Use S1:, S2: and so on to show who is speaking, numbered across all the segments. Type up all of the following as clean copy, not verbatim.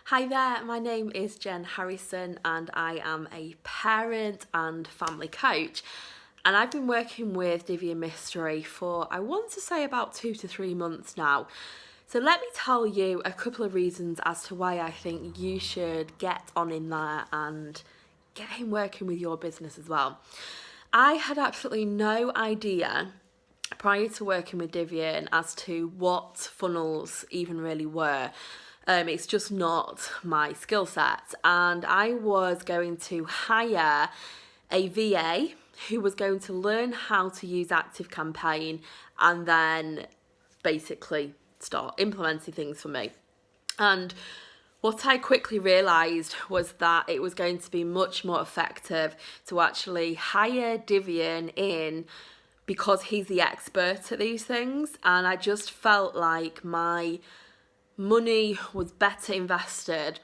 S1: Hi there, my name is Jen Harrison and I am a parent and family coach. And I've been working with Divya Mystery for, I want to say, about 2 to 3 months now. So let me tell you a couple of reasons as to why I think you should get on in there and get him working with your business as well. I had absolutely no idea prior to working with Divya as to what funnels even really were. It's just not my skill set. And I was going to hire a VA who was going to learn how to use ActiveCampaign and then basically start implementing things for me. And what I quickly realised was that it was going to be much more effective to actually hire Divya in because he's the expert at these things. And I just felt like my money was better invested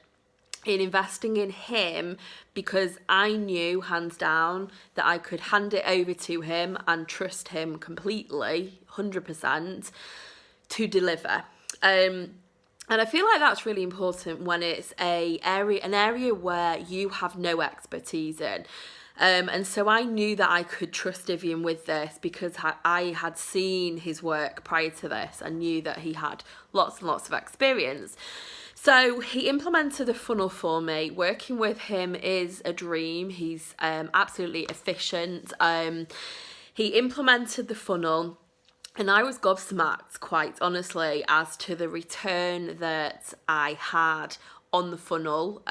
S1: in investing in him because I knew hands down that I could hand it over to him and trust him completely, 100%, to deliver. And I feel like that's really important when it's an area where you have no expertise in. And so I knew that I could trust Vivian with this because I had seen his work prior to this and knew that he had lots and lots of experience. So he implemented a funnel for me. Working with him is a dream. He's absolutely efficient. He implemented the funnel and I was gobsmacked, quite honestly, as to the return that I had on the funnel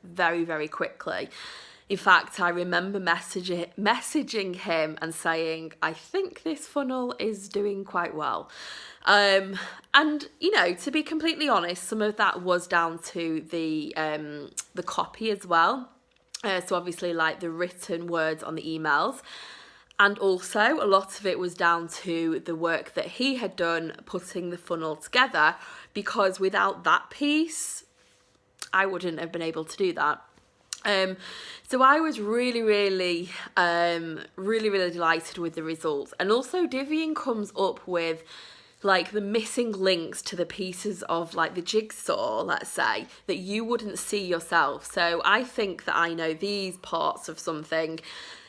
S1: very, very quickly. In fact, I remember messaging him and saying, I think this funnel is doing quite well. And, you know, to be completely honest, some of that was down to the copy as well. So obviously like the written words on the emails. And also a lot of it was down to the work that he had done putting the funnel together, because without that piece, I wouldn't have been able to do that. So I was really delighted with the results. And also Divian comes up with like the missing links to the pieces of like the jigsaw, let's say, that you wouldn't see yourself. So I think that I know these parts of something,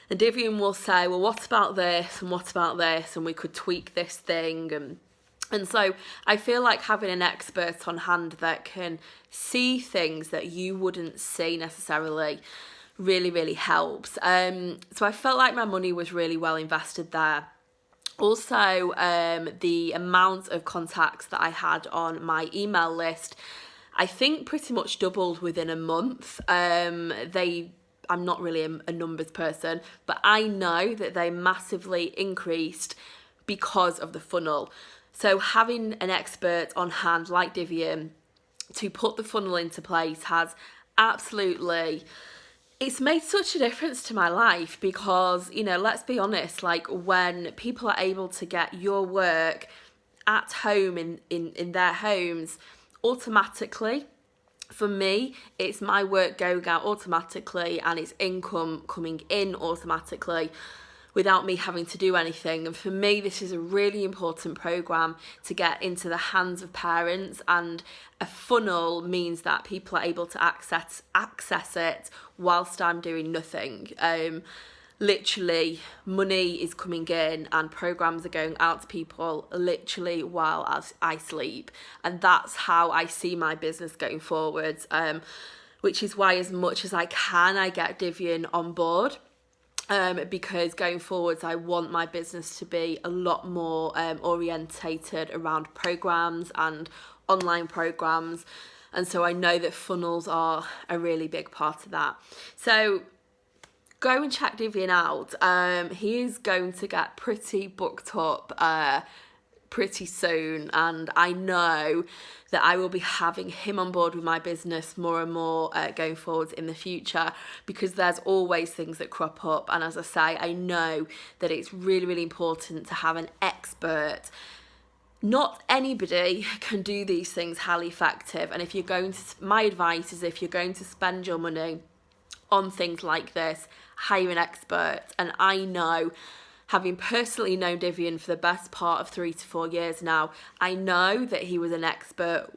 S1: and Divian will say, well, what about this and what about this, and we could tweak this thing. And so I feel like having an expert on hand that can see things that you wouldn't see necessarily really helps. So I felt like my money was really well invested there. Also, the amount of contacts that I had on my email list, I think pretty much doubled within a month. I'm not really a numbers person, but I know that they massively increased because of the funnel. So having an expert on hand like Divian to put the funnel into place has absolutely, it's made such a difference to my life because, you know, let's be honest, like when people are able to get your work at home in their homes automatically, for me, it's my work going out automatically and it's income coming in automatically without me having to do anything. And for me, this is a really important program to get into the hands of parents, and a funnel means that people are able to access it whilst I'm doing nothing. Literally, money is coming in and programs are going out to people literally while I sleep. And that's how I see my business going forwards, which is why as much as I can, I get Divian on board. Because going forwards, I want my business to be a lot more orientated around programs and online programs. And so I know that funnels are a really big part of that. So go and check Divian out. He is going to get pretty booked up pretty soon, and I know that I will be having him on board with my business more and more going forwards in the future, because there's always things that crop up. And as I say, I know that it's really important to have an expert. Not anybody can do these things highly effective, and if you're going to, my advice is, if you're going to spend your money on things like this, hire an expert. And I know, having personally known Divian for the best part of 3 to 4 years now, I know that he was an expert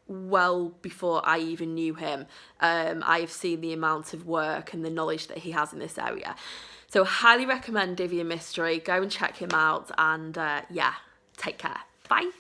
S1: well before I even knew him. I've seen the amount of work and the knowledge that he has in this area. So highly recommend Divya Mystery. Go and check him out, and yeah, take care. Bye.